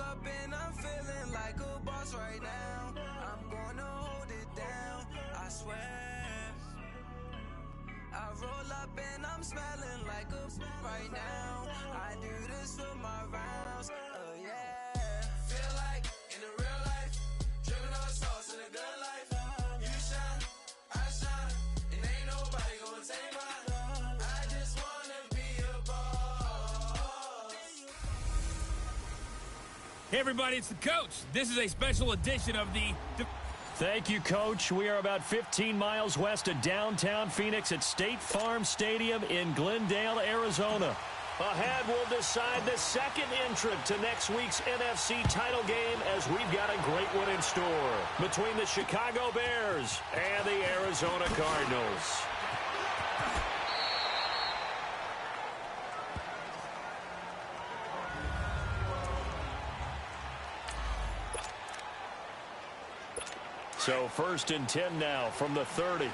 up and I'm feeling like a boss right now. I'm gonna hold it down, I swear. I roll up and I'm smelling like a right now. I do this for my rounds, oh yeah. Feel like in the real life, dripping on sauce in a good life. You shine, I shine, and ain't nobody gonna take mine. I just wanna be a boss. Hey everybody, it's the coach. This is a special edition of the... Thank you, Coach. We are about 15 miles west of downtown Phoenix at State Farm Stadium in Glendale, Arizona. Ahead, we'll decide the second entrant to next week's NFC title game as we've got a great one in store between the Chicago Bears and the Arizona Cardinals. So 1st and 10 now from the 30.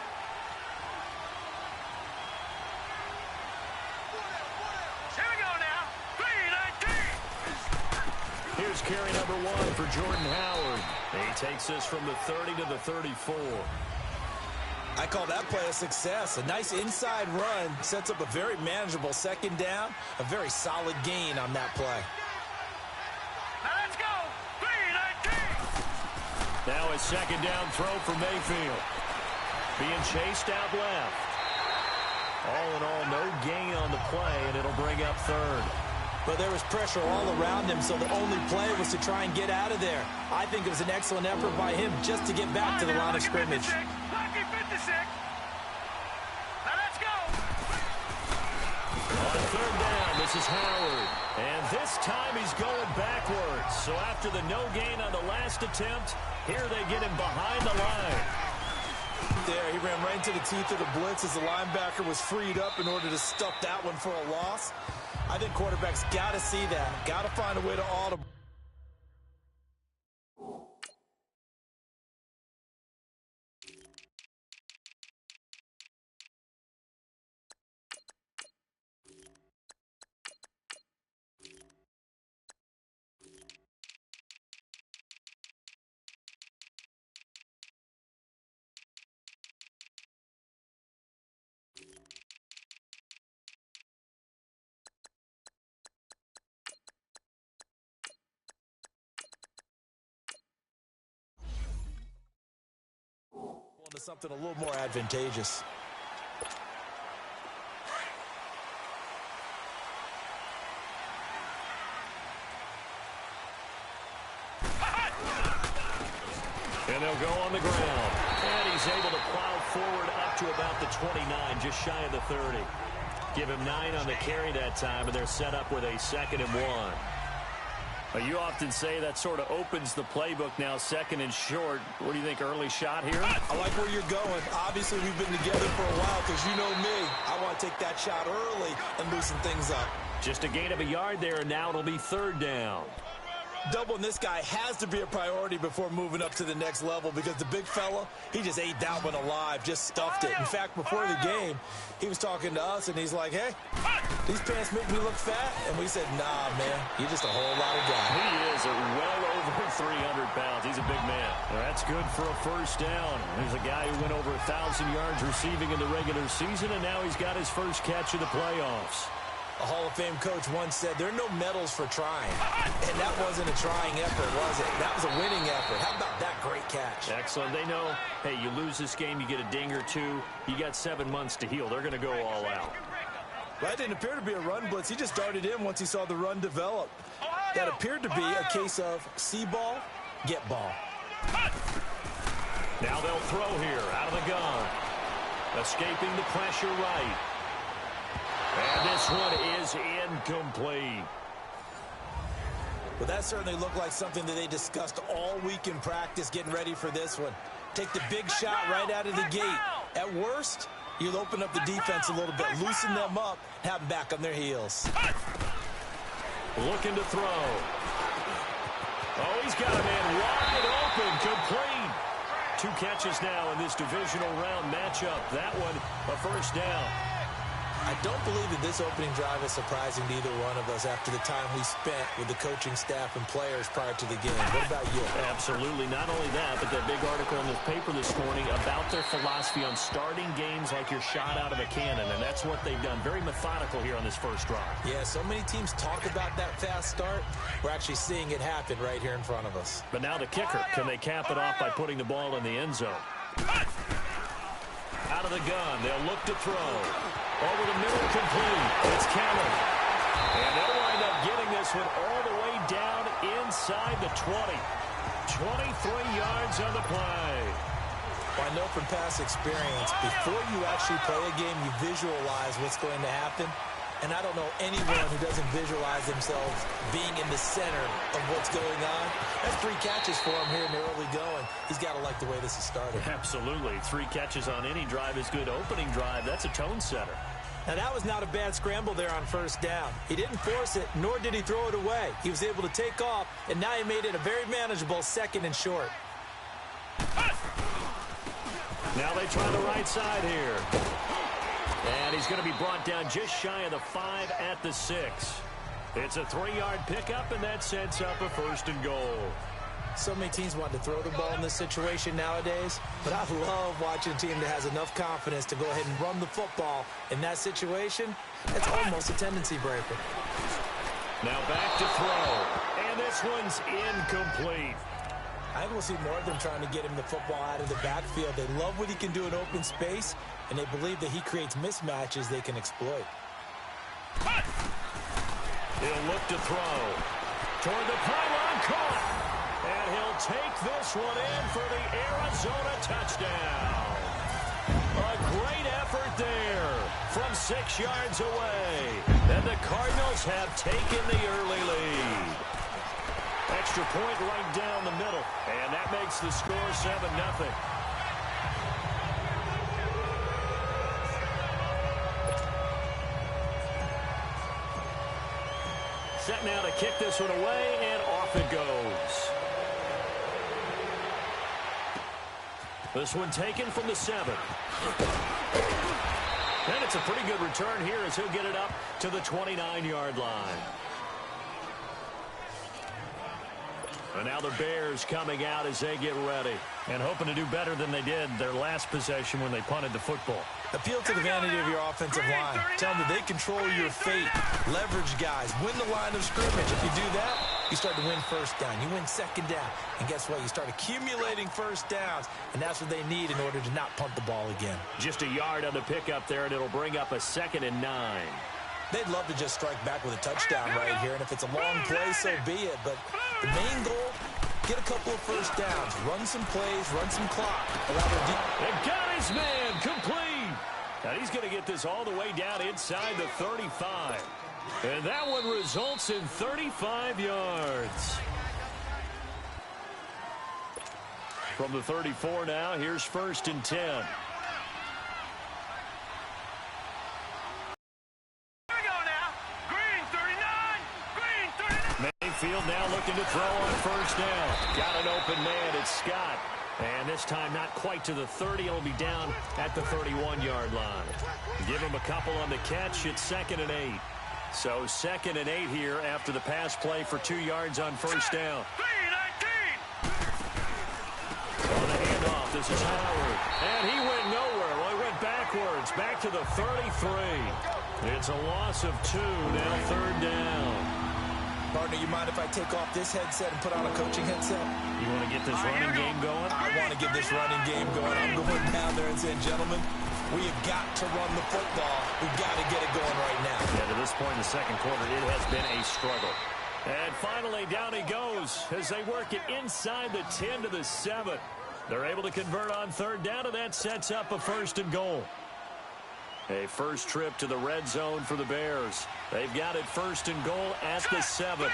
Here's carry number 1 for Jordan Howard. He takes this from the 30 to the 34. I call that play a success. A nice inside run sets up a very manageable second down. A very solid gain on that play. Now a second down throw for Mayfield. Being chased out left. All in all, no gain on the play, and it'll bring up 3rd. But there was pressure all around him, so the only play was to try and get out of there. I think it was an excellent effort by him just to get back to the line of scrimmage. On 3rd down, this is Howard. And this time he's going backwards. So after the no gain on the last attempt, here they get him behind the line. There, he ran right into the teeth of the blitz as the linebacker was freed up in order to stuff that one for a loss. I think quarterbacks got to see that. Got to find a way to audible. To something a little more advantageous. And they'll go on the ground. And he's able to plow forward up to about the 29, just shy of the 30. Give him 9 on the carry that time, and they're set up with a 2nd and 1. You often say that sort of opens the playbook now, 2nd and short. What do you think, early shot here? I like where you're going. Obviously, we've been together for a while because you know me. I want to take that shot early and loosen things up. Just a gain of a yard there, and now it'll be 3rd down. Doubling this guy has to be a priority before moving up to the next level because the big fella, he just ate that one alive, just stuffed it. In fact, before the game, he was talking to us, and he's like, hey, these pants make me look fat. And we said, nah, man, you're just a whole lot of guy. He is well over 300 pounds. He's a big man. That's good for a 1st down. There's a guy who went over 1,000 yards receiving in the regular season, and now he's got his first catch of the playoffs. A Hall of Fame coach once said, there are no medals for trying. And that wasn't a trying effort, was it? That was a winning effort. How about that great catch? Excellent. They know, hey, you lose this game, you get a ding or 2. You got 7 months to heal. They're going to go all out. That didn't appear to be a run blitz. He just darted in once he saw the run develop. That appeared to be a case of see ball, get ball. Now they'll throw here out of the gun. Escaping the pressure right. And this one is incomplete. Well, that certainly looked like something that they discussed all week in practice getting ready for this one. Take the big shot right out of the gate. At worst, you'll open up the defense a little bit, loosen them up, have them back on their heels. Looking to throw. Oh, he's got a man wide open, complete. 2 catches now in this divisional round matchup. That one, a 1st down. I don't believe that this opening drive is surprising to either one of us after the time we spent with the coaching staff and players prior to the game. What about you? Absolutely. Not only that, but that big article in the paper this morning about their philosophy on starting games like you're shot out of a cannon, and that's what they've done. Very methodical here on this first drive. Yeah, so many teams talk about that fast start. We're actually seeing it happen right here in front of us. But now the kicker. Can they cap it off by putting the ball in the end zone? Out of the gun. They'll look to throw. Over the middle, complete. It's Cameron. And they'll wind up getting this one all the way down inside the 20. 23 yards on the play. Well, I know from past experience, before you actually play a game, you visualize what's going to happen. And I don't know anyone who doesn't visualize themselves being in the center of what's going on. That's 3 catches for him here in the early going. He's got to like the way this is started. Absolutely. 3 catches on any drive is good. Opening drive, that's a tone setter. Now, that was not a bad scramble there on first down. He didn't force it, nor did he throw it away. He was able to take off, and now he made it a very manageable 2nd and short. Now they try the right side here. And he's going to be brought down just shy of the 5 at the 6. It's a 3-yard pickup, and that sets up a 1st and goal. So many teams want to throw the ball in this situation nowadays, but I love watching a team that has enough confidence to go ahead and run the football. In that situation, that's almost a tendency breaker. Now back to throw, and this one's incomplete. I think we'll see more of them trying to get him the football out of the backfield. They love what he can do in open space, and they believe that he creates mismatches they can exploit. He'll look to throw. Toward the pylon, caught. And he'll take this one in for the Arizona touchdown. A great effort there from 6 yards away. And the Cardinals have taken the early lead. Extra point right down the middle. And that makes the score 7-0. Set now to kick this one away, and off it goes. This one taken from the 7. And it's a pretty good return here as he'll get it up to the 29-yard line. And now the Bears coming out as they get ready and hoping to do better than they did their last possession when they punted the football. Appeal to the vanity of your offensive line. Tell them that they control your fate. Leverage guys. Win the line of scrimmage. If you do that, you start to win first down. You win second down. And guess what? You start accumulating first downs. And that's what they need in order to not punt the ball again. Just a yard on the pickup there, and it'll bring up a 2nd and 9. They'd love to just strike back with a touchdown right here. And if it's a long play, so be it. But the main goal, get a couple of first downs. Run some plays, run some clock. And got his man complete. Now he's going to get this all the way down inside the 35. And that one results in 35 yards. From the 34 now, here's 1st and 10. Mayfield now looking to throw on first down. Got an open man. It's Scott. And this time not quite to the 30. It'll be down at the 31-yard line. Give him a couple on the catch. It's 2nd and 8. So 2nd and 8 here after the pass play for 2 yards on first down. On the handoff, this is Howard. And he went nowhere. Well, he went backwards. Back to the 33. It's a loss of 2. Now 3rd down. Partner, you mind if I take off this headset and put on a coaching headset? You want to get this running game going? I want to get this running game going. I'm going down there and saying, gentlemen, we have got to run the football. We've got to get it going right now. Yeah, to this point in the second quarter, it has been a struggle. And finally, down he goes as they work it inside the 10 to the 7. They're able to convert on 3rd down, and that sets up a 1st and goal. A first trip to the red zone for the Bears. They've got it 1st and goal at the 7.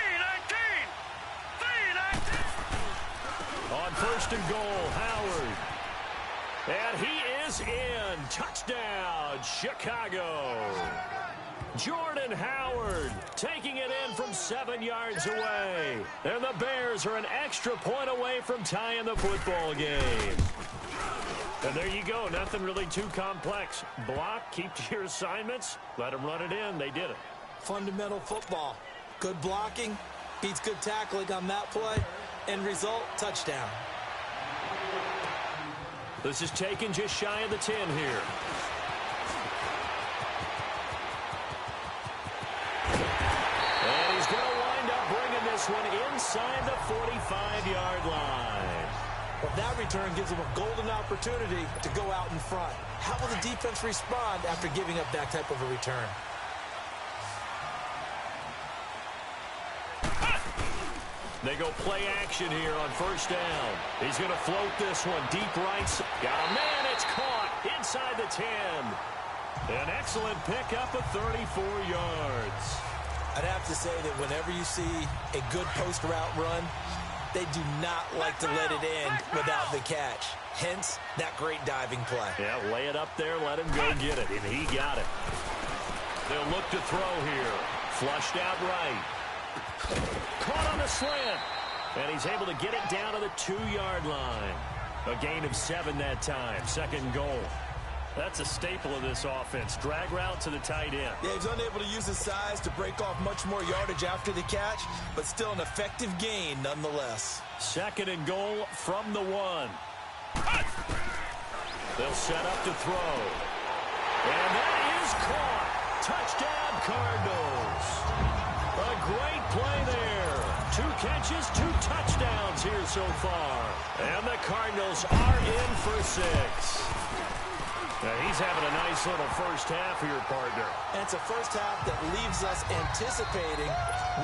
On 1st and goal, Howard. And he is in. Touchdown, Chicago. Jordan Howard taking it in from 7 yards away. And the Bears are an extra point away from tying the football game. And there you go. Nothing really too complex. Block, keep to your assignments, let them run it in. They did it. Fundamental football. Good blocking, beats good tackling on that play. End result, touchdown. This is taken just shy of the 10 here. And he's going to wind up bringing this one inside the 45-yard line. Well, that return gives them a golden opportunity to go out in front. How will the defense respond after giving up that type of a return? They go play action here on first down. He's going to float this one deep right. Got a man. It's caught inside the 10. An excellent pickup of 34 yards. I'd have to say that whenever you see a good post route run, they do not like to let it end without the catch. Hence, that great diving play. Yeah, lay it up there, let him go get it, and he got it. They'll look to throw here. Flushed out right. Caught on the slant. And he's able to get it down to the 2-yard line. A gain of 7 that time. Second goal. That's a staple of this offense. Drag route to the tight end. Yeah, he's unable to use his size to break off much more yardage after the catch, but still an effective gain nonetheless. Second and goal from the 1. They'll set up to throw. And that is caught. Touchdown, Cardinals. A great play there. 2 catches, 2 touchdowns here so far. And the Cardinals are in for 6. Now he's having a nice little first half here, partner. And it's a first half that leaves us anticipating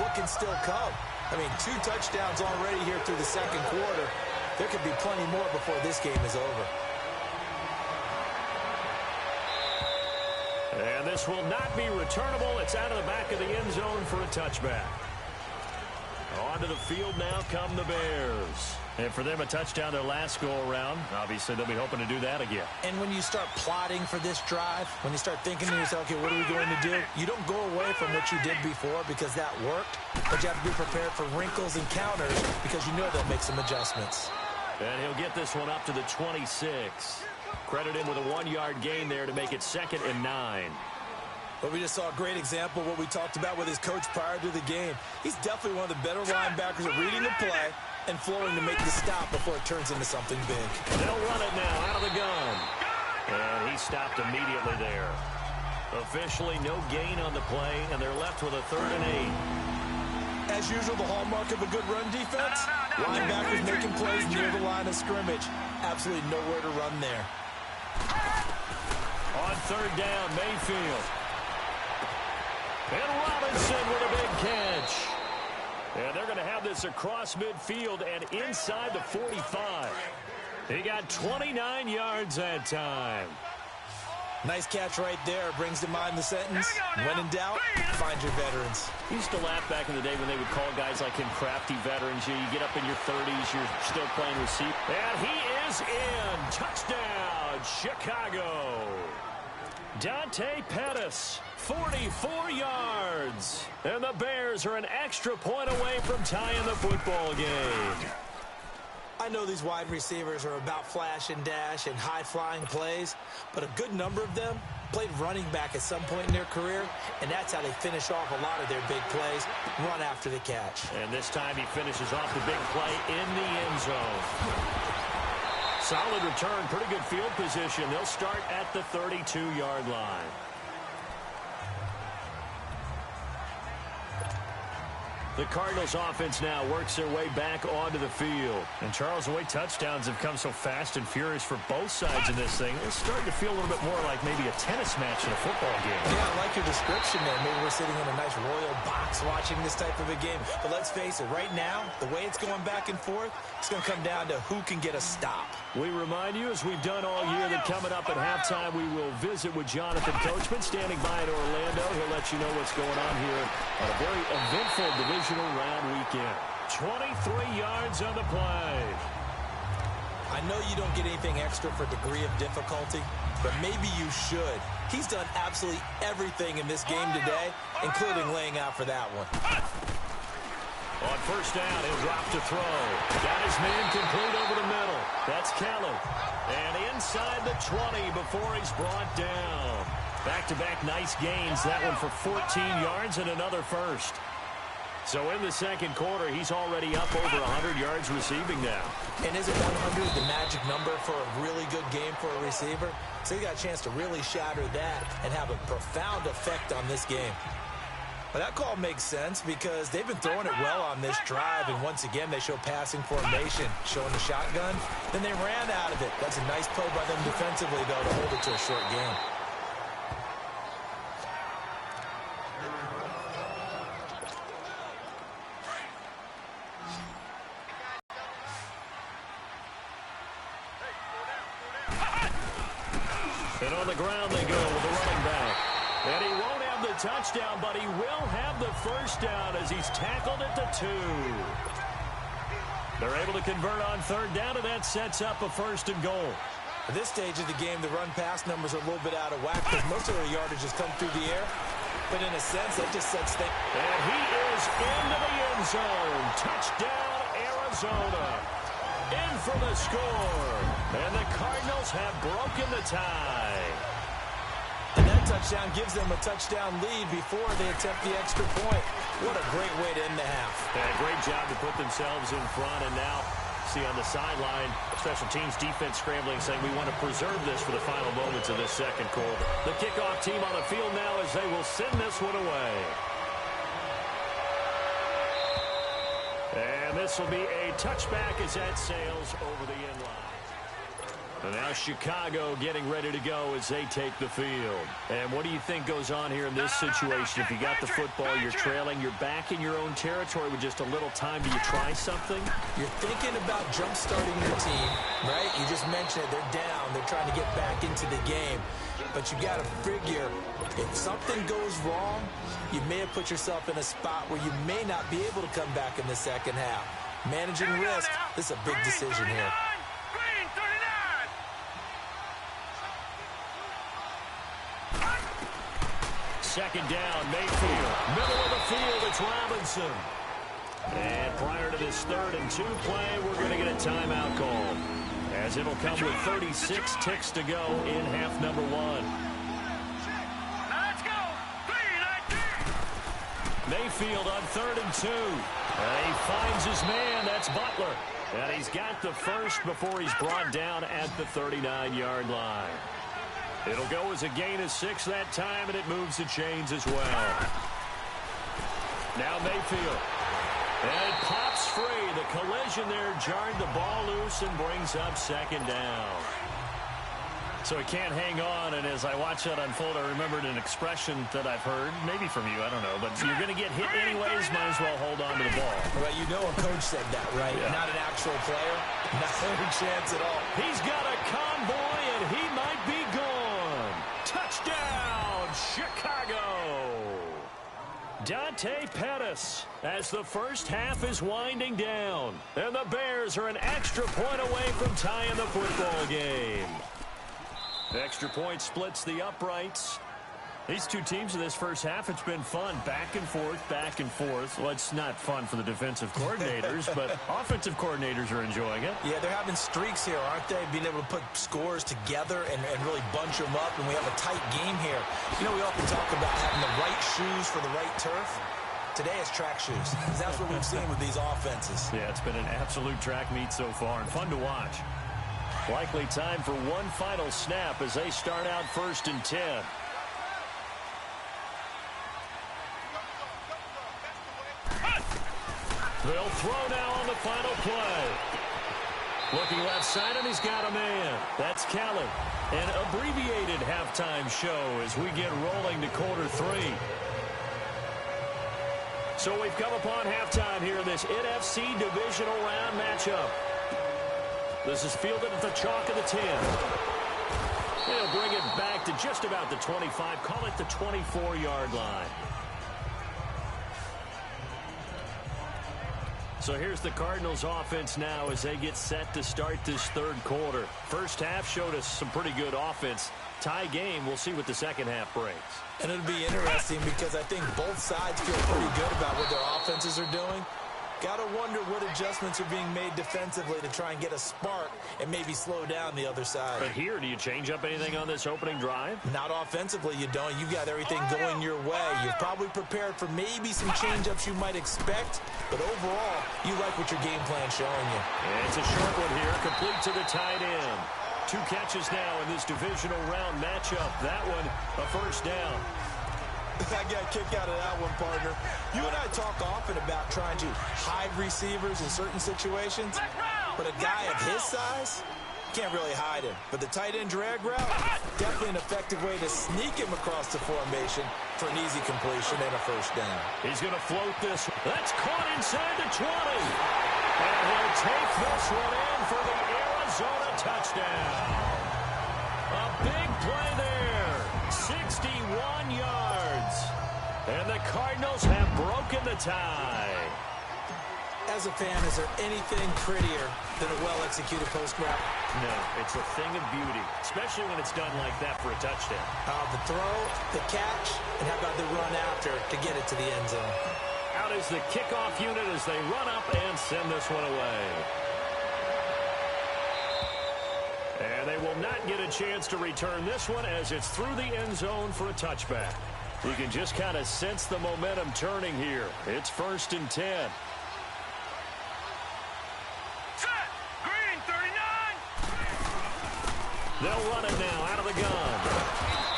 what can still come. I mean, 2 touchdowns already here through the second quarter. There could be plenty more before this game is over. And this will not be returnable. It's out of the back of the end zone for a touchback. Onto the field now come the Bears. And for them, a touchdown their last go-around. Obviously, they'll be hoping to do that again. And when you start plotting for this drive, when you start thinking to yourself, okay, what are we going to do? You don't go away from what you did before because that worked, but you have to be prepared for wrinkles and counters because you know they'll make some adjustments. And he'll get this one up to the 26. Credit him with a 1-yard gain there to make it 2nd and 9. But we just saw a great example of what we talked about with his coach prior to the game. He's definitely one of the better linebackers at reading the play and flowing to make the stop before it turns into something big. They'll run it now out of the gun. And he stopped immediately there. Officially no gain on the play, and they're left with a 3rd and 8. As usual, the hallmark of a good run defense, linebackers making plays near the line of scrimmage. Absolutely nowhere to run there. On 3rd down, Mayfield. And Robinson with a big catch. And they're going to have this across midfield and inside the 45. He got 29 yards that time. Nice catch right there. Brings to mind the sentence, when in doubt, find your veterans. We used to laugh back in the day when they would call guys like him crafty veterans. You get up in your 30s, you're still playing receiver. And he is in. Touchdown, Chicago. Dante Pettis, 44 yards. And the Bears are an extra point away from tying the football game. I know these wide receivers are about flash and dash and high-flying plays, but a good number of them played running back at some point in their career, and that's how they finish off a lot of their big plays, run after the catch. And this time he finishes off the big play in the end zone. Solid return, pretty good field position. They'll start at the 32-yard line. The Cardinals offense now works their way back onto the field. And Charles, the way touchdowns have come so fast and furious for both sides in this thing, it's starting to feel a little bit more like maybe a tennis match in a football game. Yeah, I like your description there. Maybe we're sitting in a nice royal box watching this type of a game. But let's face it, right now, the way it's going back and forth, it's going to come down to who can get a stop. We remind you, as we've done all year, that coming up at halftime, we will visit with Jonathan Coachman standing by in Orlando. He'll let you know what's going on here on a very eventful divisional round weekend. 23 yards on the play. I know you don't get anything extra for degree of difficulty, but maybe you should. He's done absolutely everything in this game today, including laying out for that one. On first down, he'll drop to throw. Got his man complete over the middle. That's Kelly. And inside the 20 before he's brought down. Back-to-back nice gains. That one for 14 yards and another first. So in the second quarter, he's already up over 100 yards receiving now. And isn't 100 the magic number for a really good game for a receiver? So he got a chance to really shatter that and have a profound effect on this game. But that call makes sense because they've been throwing it well on this drive, and once again, they show passing formation, showing the shotgun. Then they ran out of it. That's a nice play by them defensively, though, to hold it to a short game. And on the ground they go with the running back. And he won't have the touchdown, but he will have the first down as he's tackled at the 2. They're able to convert on third down, and that sets up a first and goal. At this stage of the game, the run-pass numbers are a little bit out of whack because most of their yardage has come through the air. But in a sense, that just sets things. And he is into the end zone. Touchdown, Arizona. In for the score. And the Cardinals have broken the tie. And that touchdown gives them a touchdown lead before they attempt the extra point. What a great way to end the half. Yeah, great job to put themselves in front. And now, see on the sideline, special teams defense scrambling, saying we want to preserve this for the final moments of this second quarter. The kickoff team on the field now as they will send this one away. And this will be a touchback as that sails over the end line. And now Chicago getting ready to go as they take the field. And what do you think goes on here in this situation? If you got the football, you're trailing, you're back in your own territory with just a little time. Do you try something? You're thinking about jump-starting your team, right? You just mentioned it. They're down. They're trying to get back into the game. But you got to figure, if something goes wrong, you may have put yourself in a spot where you may not be able to come back in the second half. Managing risk, this is a big decision here. Second down, Mayfield. Middle of the field, it's Robinson. And prior to this 3rd and 2 play, we're going to get a timeout call, as it'll come with 36 ticks to go in half number 1. Now let's go. 3, 19. Mayfield on 3rd and 2. He finds his man. That's Butler. And he's got the first before he's brought down at the 39-yard line. It'll go as a gain of 6 that time, and it moves the chains as well. Now Mayfield. And it pops free. The collision there jarred the ball loose and brings up second down. So he can't hang on, and as I watch that unfold, I remembered an expression that I've heard, maybe from you, I don't know, but you're going to get hit anyways, might as well hold on to the ball. Well, you know a coach said that, right? Yeah. Not an actual player. Not any chance at all. He's got a convoy, and he might be gone. Touchdown, Chicago! Dante Pettis as the first half is winding down. And the Bears are an extra point away from tying the football game. Extra point splits the uprights. These two teams in this first half, it's been fun. Back and forth, back and forth. Well, it's not fun for the defensive coordinators, but offensive coordinators are enjoying it. Yeah, they're having streaks here, aren't they? Being able to put scores together and really bunch them up, and we have a tight game here. You know, we often talk about having the right shoes for the right turf. Today it's track shoes. That's what we've seen with these offenses. Yeah, it's been an absolute track meet so far, and fun to watch. Likely time for one final snap as they start out 1st and 10. They'll throw now on the final play. Looking left side, and he's got a man. That's Kelly. An abbreviated halftime show as we get rolling to quarter 3. So we've come upon halftime here in this NFC Divisional round matchup. This is fielded at the chalk of the 10. They'll bring it back to just about the 25. Call it the 24-yard line. So here's the Cardinals offense now as they get set to start this 3rd quarter. First half showed us some pretty good offense. Tie game, we'll see what the second half brings. And it'll be interesting because I think both sides feel pretty good about what their offenses are doing. Got to wonder what adjustments are being made defensively to try and get a spark and maybe slow down the other side. But here, do you change up anything on this opening drive? Not offensively, you don't. You've got everything going your way. You've probably prepared for maybe some change-ups you might expect, but overall, you like what your game plan's showing you. And it's a short one here, complete to the tight end. 2 catches now in this divisional round matchup. That one, a first down. I got a kick out of that one, partner. You and I talk often about trying to hide receivers in certain situations, but a guy of his size can't really hide him. But the tight end drag route, definitely an effective way to sneak him across the formation for an easy completion and a first down. He's going to float this. That's caught inside the 20. And he'll take this one in for the Arizona touchdown. A big play there. 61 yards. And the Cardinals have broken the tie. As a fan, is there anything prettier than a well-executed post route? No, it's a thing of beauty, especially when it's done like that for a touchdown. The throw, the catch, and how about the run after to get it to the end zone? Out is the kickoff unit as they run up and send this one away. And they will not get a chance to return this one as it's through the end zone for a touchback. You can just kind of sense the momentum turning here. It's 1st and 10. They'll run it now out of the gun.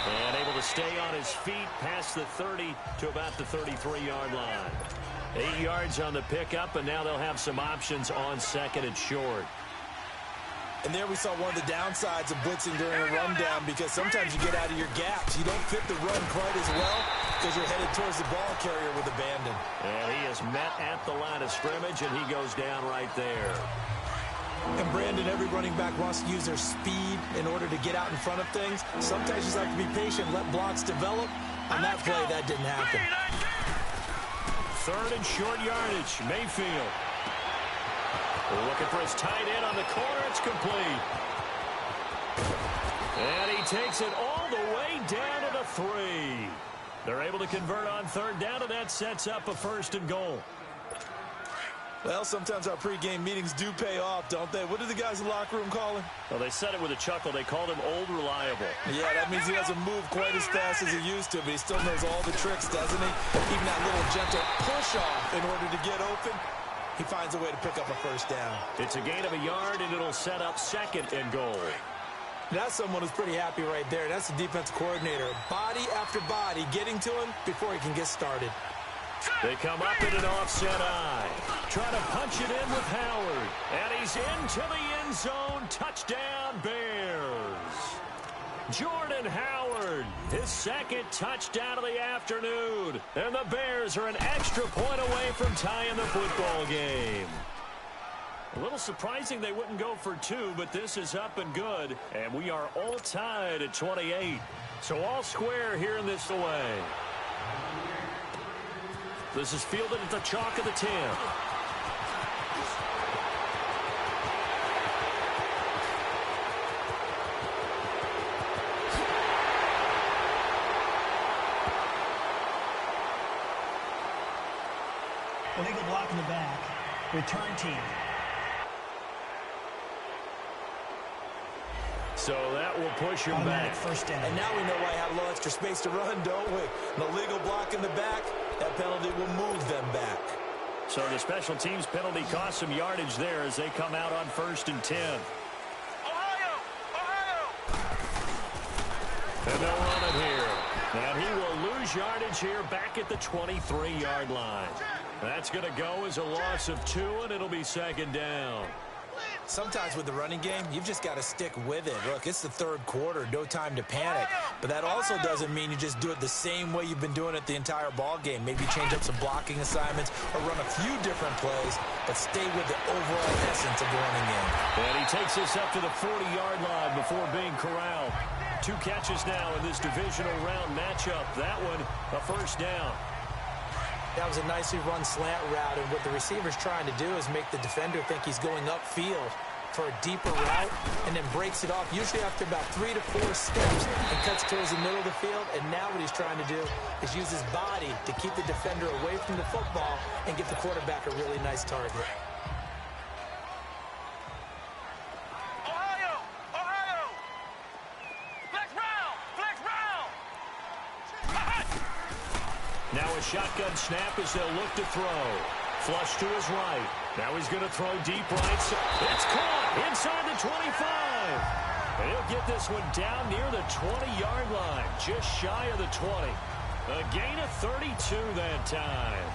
And able to stay on his feet past the 30 to about the 33-yard line. 8 yards on the pickup, and now they'll have some options on 2nd and short. And there we saw one of the downsides of blitzing during a rundown, because sometimes you get out of your gaps. You don't fit the run quite as well because you're headed towards the ball carrier with abandon. And he is met at the line of scrimmage, and he goes down right there. And Brandon, every running back wants to use their speed in order to get out in front of things. Sometimes you just have to be patient, let blocks develop. On that play, that didn't happen. 3rd and short yardage, Mayfield. Looking for his tight end on the corner. It's complete. And he takes it all the way down to the 3. They're able to convert on 3rd down, and that sets up a 1st and goal. Well, sometimes our pregame meetings do pay off, don't they? What do the guys in the locker room call him? Well, they said it with a chuckle. They called him Old Reliable. Yeah, that means he doesn't move quite as fast as he used to, but he still knows all the tricks, doesn't he? Even that little gentle push-off in order to get open, he finds a way to pick up a 1st down. It's a gain of a yard, and it'll set up 2nd and goal. That's someone who's pretty happy right there. That's the defense coordinator. Body after body getting to him before he can get started. They come up in an offset eye. Trying to punch it in with Howard. And he's into the end zone. Touchdown, Bears. Jordan Howard, his 2nd touchdown of the afternoon. And the Bears are an extra point away from tying the football game. A little surprising they wouldn't go for 2, but this is up and good. And we are all tied at 28. So all square here in this away. This is fielded at the chalk of the 10. Illegal block in the back. Return team. So that will push him back. First down. And now we know why I have a little extra space to run, don't we? An illegal block in the back, that penalty will move them back. So the special teams penalty cost some yardage there as they come out on 1st and 10. And they'll run it here. And he will lose yardage here back at the 23-yard line. That's going to go as a loss of 2, and it'll be 2nd down. Sometimes with the running game, you've just got to stick with it. Look, it's the 3rd quarter, no time to panic. But that also doesn't mean you just do it the same way you've been doing it the entire ball game. Maybe change up some blocking assignments or run a few different plays, but stay with the overall essence of the running game. And he takes this up to the 40-yard line before being corralled. 2 catches now in this divisional round matchup. That one, a 1st down. That was a nicely run slant route, and what the receiver's trying to do is make the defender think he's going upfield. for a deeper route and then breaks it off, usually after about 3 to 4 steps, and cuts towards the middle of the field. And now what he's trying to do is use his body to keep the defender away from the football and get the quarterback a really nice target. Now a shotgun snap as they'll look to throw. Flush to his right. Now he's going to throw deep right. It's caught inside the 25. And he'll get this one down near the 20-yard line, just shy of the 20. A gain of 32 that time.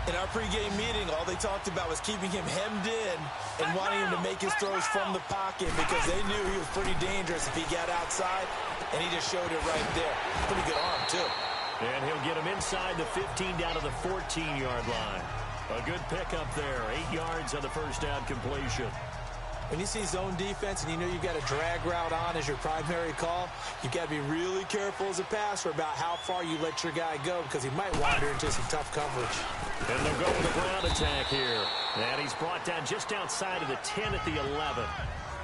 In our pregame meeting, all they talked about was keeping him hemmed in and wanting him to make his throws from the pocket because they knew he was pretty dangerous if he got outside, and he just showed it right there. Pretty good arm, too. And he'll get him inside the 15 down to the 14-yard line. A good pickup there. 8 yards on the first down completion. When you see zone defense and you know you've got a drag route on as your primary call, you've got to be really careful as a passer about how far you let your guy go because he might wander into some tough coverage. And they'll go with a ground attack here. And he's brought down just outside of the 10 at the 11.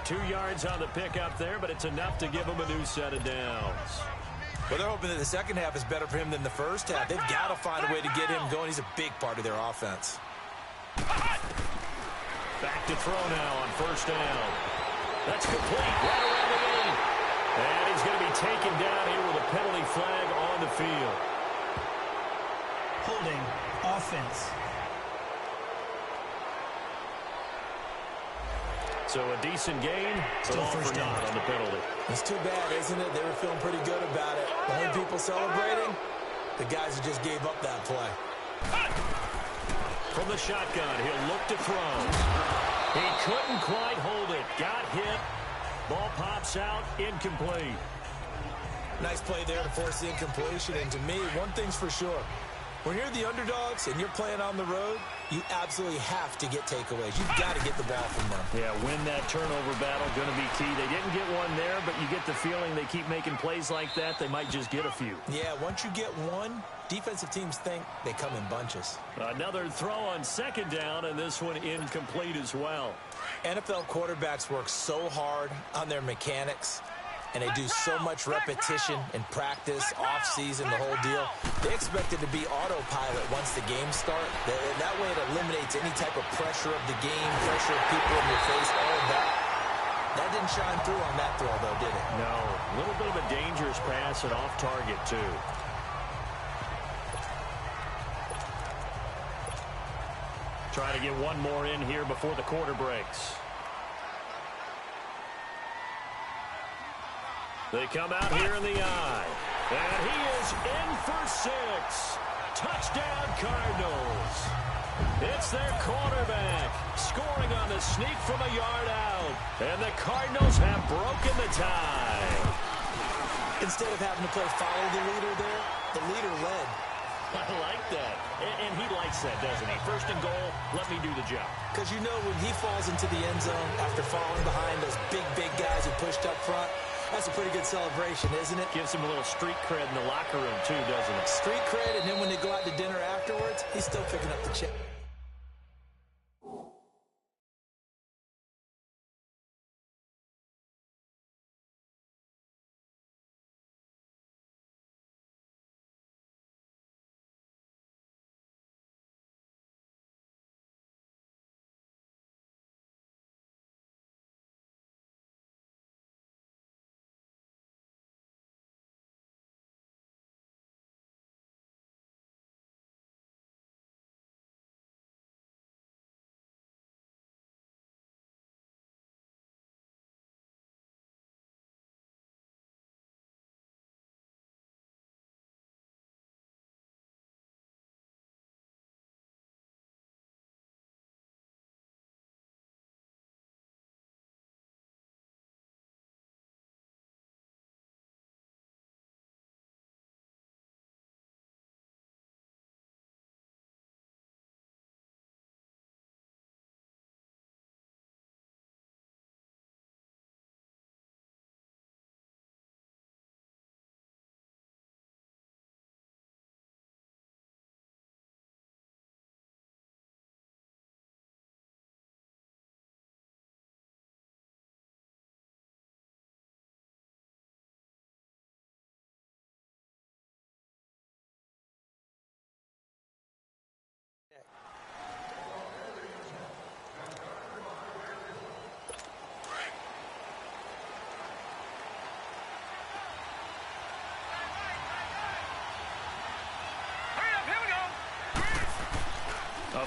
2 yards on the pickup there, but it's enough to give him a new set of downs. Well, they're hoping that the second half is better for him than the first half. They've got to find a way to get him going. He's a big part of their offense. Back to throw now on first down. That's complete right around the 8. And he's going to be taken down here with a penalty flag on the field. Holding offense. So a decent gain, Still but all first for naught down. on the penalty. It's too bad, isn't it? They were feeling pretty good about it. The only people celebrating, the guys who just gave up that play. From the shotgun, he'll look to throw. He couldn't quite hold it. Got hit. Ball pops out, incomplete. Nice play there to force the incompletion. And to me, one thing's for sure. When you're the underdogs and you're playing on the road, you absolutely have to get takeaways. You've got to get the ball from them. Yeah, win that turnover battle, going to be key. They didn't get one there, but you get the feeling they keep making plays like that, they might just get a few. Yeah, once you get one, defensive teams think they come in bunches. Another throw on second down, and this one incomplete as well. NFL quarterbacks work so hard on their mechanics, and they do so much repetition and practice, off-season, the whole deal. They expect it to be autopilot once the games start. That way it eliminates any type of pressure of the game, pressure of people in your face, all of that. That didn't shine through on that throw, though, did it? No, a little bit of a dangerous pass and off target, too. Trying to get one more in here before the quarter breaks. They come out here in the eye. And he is in for 6. Touchdown, Cardinals. It's their quarterback scoring on the sneak from a yard out. And the Cardinals have broken the tie. Instead of having to play follow the leader there, the leader led. I like that. And he likes that, doesn't he? First and goal, let me do the job. Because you know when he falls into the end zone after falling behind those big guys who pushed up front, that's a pretty good celebration, isn't it? Gives him a little street cred in the locker room, too, doesn't it? Street cred, and then when they go out to dinner afterwards, he's still picking up the check.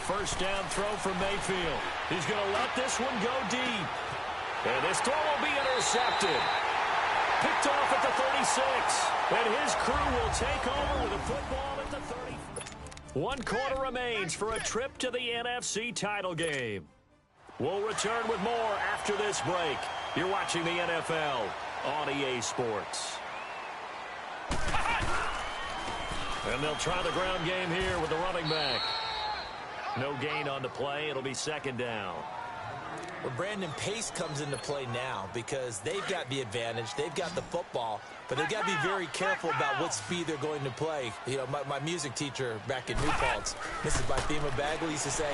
first down throw for Mayfield. He's going to let this one go deep. And this throw will be intercepted. Picked off at the 36. And his crew will take over with the football at the 30. 1 quarter remains for a trip to the NFC title game. We'll return with more after this break. You're watching the NFL on EA Sports. And they'll try the ground game here with the running back. No gain on the play. It'll be second down. Well, Brandon, pace comes into play now because they've got the advantage. They've got the football, but they've got to be very careful about what speed they're going to play. You know, my music teacher back in New Paltz, Mrs. Bythema Bagley, used to say,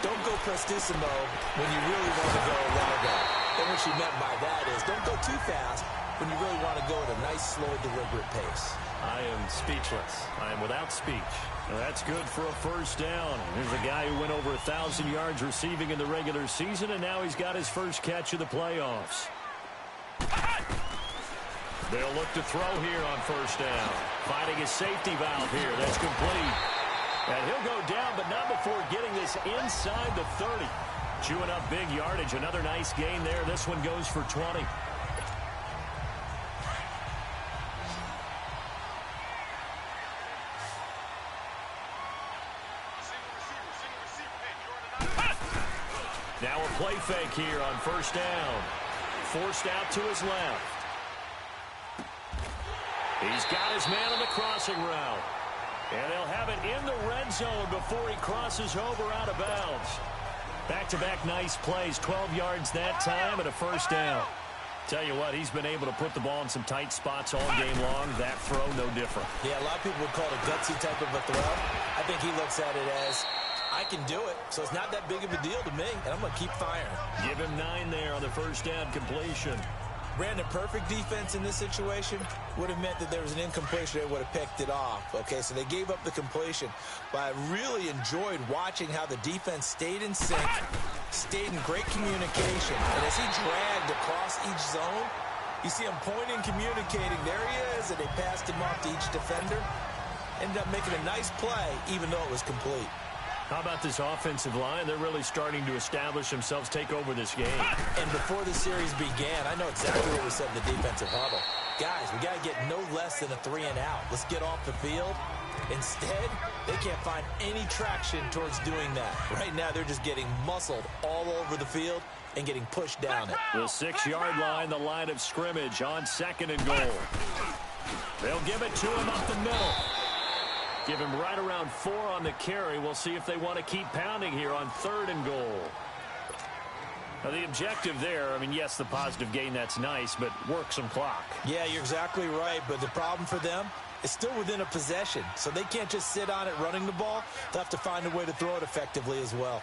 don't go prestissimo when you really want to go largo. And what she meant by that is don't go too fast when you really want to go at a nice, slow, deliberate pace. I am speechless. I am without speech. Now that's good for a first down. Here's a guy who went over 1,000 yards receiving in the regular season, and now he's got his first catch of the playoffs. They'll look to throw here on first down. Finding his safety valve here. That's complete. And he'll go down, but not before getting this inside the 30. Chewing up big yardage. Another nice gain there. This one goes for 20. Now a play fake here on first down. Forced out to his left. He's got his man on the crossing route. And they'll have it in the red zone before he crosses over out of bounds. Back-to-back nice plays, 12 yards that time and a first down. Tell you what, he's been able to put the ball in some tight spots all game long. That throw, no different. Yeah, a lot of people would call it a gutsy type of a throw. I think he looks at it as, I can do it, so it's not that big of a deal to me, and I'm going to keep firing. Give him 9 there on the first down completion. Brandon, perfect defense in this situation would have meant that there was an incompletion. They would have picked it off. Okay, so they gave up the completion. But I really enjoyed watching how the defense stayed in sync, stayed in great communication. And as he dragged across each zone, you see him pointing, communicating. There he is, and they passed him off to each defender. Ended up making a nice play, even though it was complete. How about this offensive line? They're really starting to establish themselves, take over this game. And before the series began, I know exactly what we said in the defensive huddle. Guys, we got to get no less than a 3-and-out. Let's get off the field. Instead, they can't find any traction towards doing that. Right now, they're just getting muscled all over the field and getting pushed down it. The 6-yard line, the line of scrimmage on second and goal. They'll give it to him up the middle. Give him right around 4 on the carry. We'll see if they want to keep pounding here on third and goal. Now, the objective there, I mean, yes, the positive gain, that's nice, but work some clock. Yeah, you're exactly right, but the problem for them is still within a possession, so they can't just sit on it running the ball. They'll have to find a way to throw it effectively as well.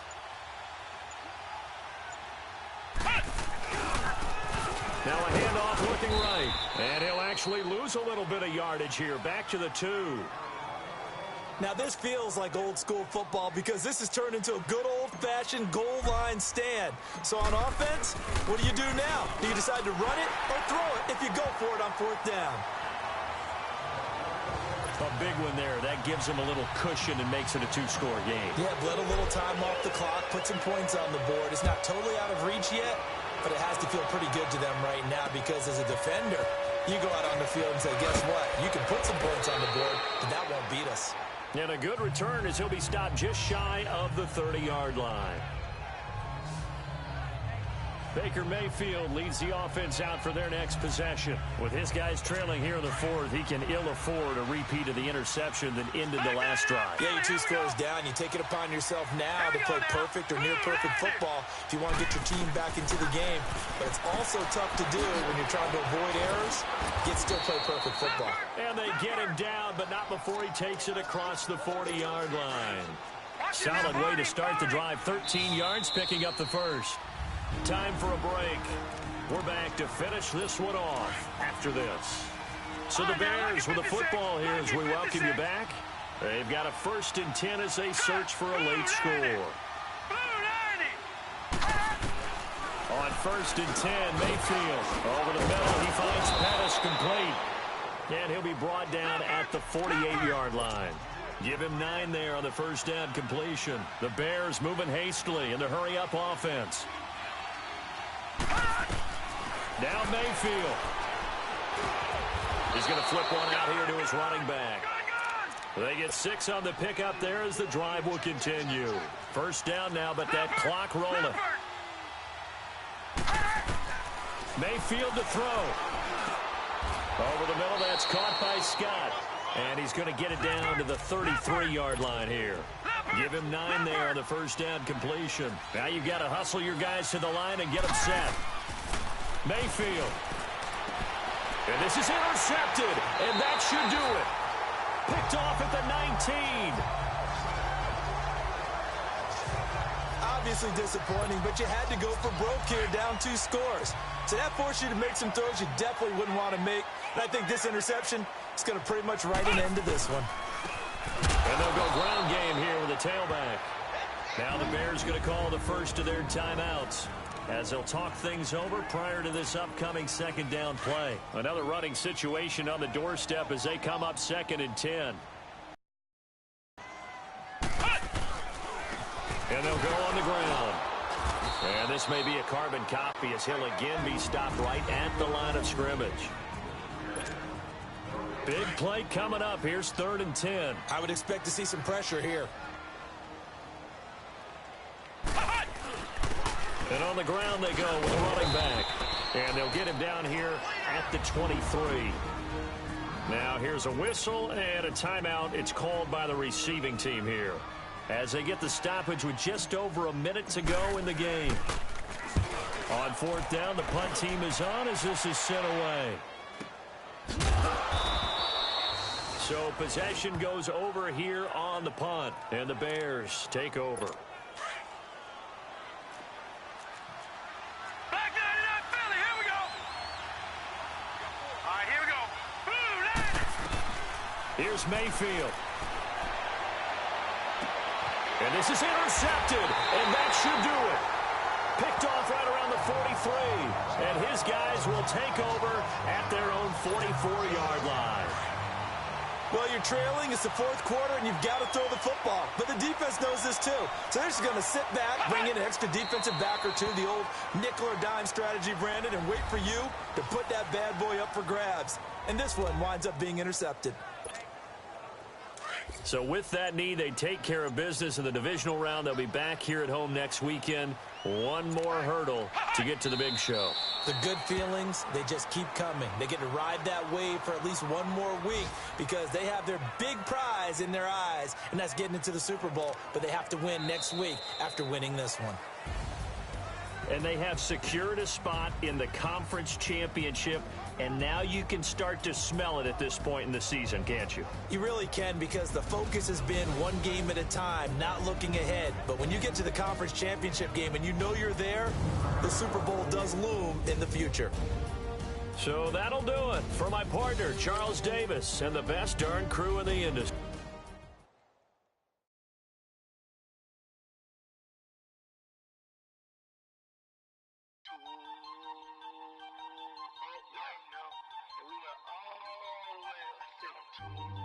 Now a handoff looking right, and he'll actually lose a little bit of yardage here. Back to the 2. Now, this feels like old-school football because this has turned into a good old-fashioned goal line stand. So on offense, what do you do now? Do you decide to run it or throw it if you go for it on fourth down? A big one there. That gives them a little cushion and makes it a 2-score game. Yeah, let a little time off the clock, put some points on the board. It's not totally out of reach yet, but it has to feel pretty good to them right now because as a defender, you go out on the field and say, guess what? You can put some points on the board, but that won't beat us. And a good return as he'll be stopped just shy of the 30-yard line. Baker Mayfield leads the offense out for their next possession. With his guys trailing here in the 4th, he can ill afford a repeat of the interception that ended the last drive. Yeah, you're 2 scores down. You take it upon yourself now to play perfect or near-perfect football if you want to get your team back into the game. But it's also tough to do when you're trying to avoid errors, yet still play perfect football. And they get him down, but not before he takes it across the 40-yard line. Solid way to start the drive. 13 yards, picking up the first. Time for a break. We're back to finish this one off after this. So the Bears with the football here as we welcome you back. They've got a 1st and 10 as they search for a late score. On 1st and 10, Mayfield over the middle. He finds Pettis complete. And he'll be brought down at the 48-yard line. Give him 9 there on the first down completion. The Bears moving hastily in the hurry-up offense. Now Mayfield. He's going to flip one out here to his running back. They get 6 on the pickup there as the drive will continue. First down now, but that clock rolling. Mayfield to throw. Over the middle, that's caught by Scott. And he's going to get it down to the 33-yard line here. Give him 9 there on the first down completion. Now you've got to hustle your guys to the line and get them set. Mayfield. And this is intercepted, and that should do it. Picked off at the 19. Obviously disappointing, but you had to go for broke here, down 2 scores. So that forced you to make some throws you definitely wouldn't want to make. And I think this interception is going to pretty much write an end to this one. And they'll go ground game here with a tailback. Now the Bears going to call the first of their timeouts as they'll talk things over prior to this upcoming second down play. Another running situation on the doorstep as they come up 2nd and 10. And they'll go on the ground. And this may be a carbon copy as he'll again be stopped right at the line of scrimmage. Big play coming up. Here's 3rd and 10. I would expect to see some pressure here. And on the ground they go with a running back. And they'll get him down here at the 23. Now here's a whistle and a timeout. It's called by the receiving team here, as they get the stoppage with just over a minute to go in the game. On 4th down, the punt team is on as this is sent away. So possession goes over here on the punt, and the Bears take over. Back 99 Philly, here we go. All right, here we go. Here's Mayfield. And this is intercepted, and that should do it. Picked off right around the 43, and his guys will take over at their own 44-yard line. Well, you're trailing. It's the 4th quarter, and you've got to throw the football. But the defense knows this, too. So they're just going to sit back, bring in an extra defensive back or two, the old nickel or dime strategy, Brandon, and wait for you to put that bad boy up for grabs. And this one winds up being intercepted. So with that need, they take care of business in the divisional round. They'll be back here at home next weekend. One more hurdle to get to the big show. The good feelings, they just keep coming. They get to ride that wave for at least one more week because they have their big prize in their eyes, and that's getting into the Super Bowl. But they have to win next week after winning this one. And they have secured a spot in the conference championship, and now you can start to smell it at this point in the season, can't you? You really can, because the focus has been one game at a time, not looking ahead. But when you get to the conference championship game and you know you're there, the Super Bowl does loom in the future. So that'll do it for my partner, Charles Davis, and the best darn crew in the industry. We were all the way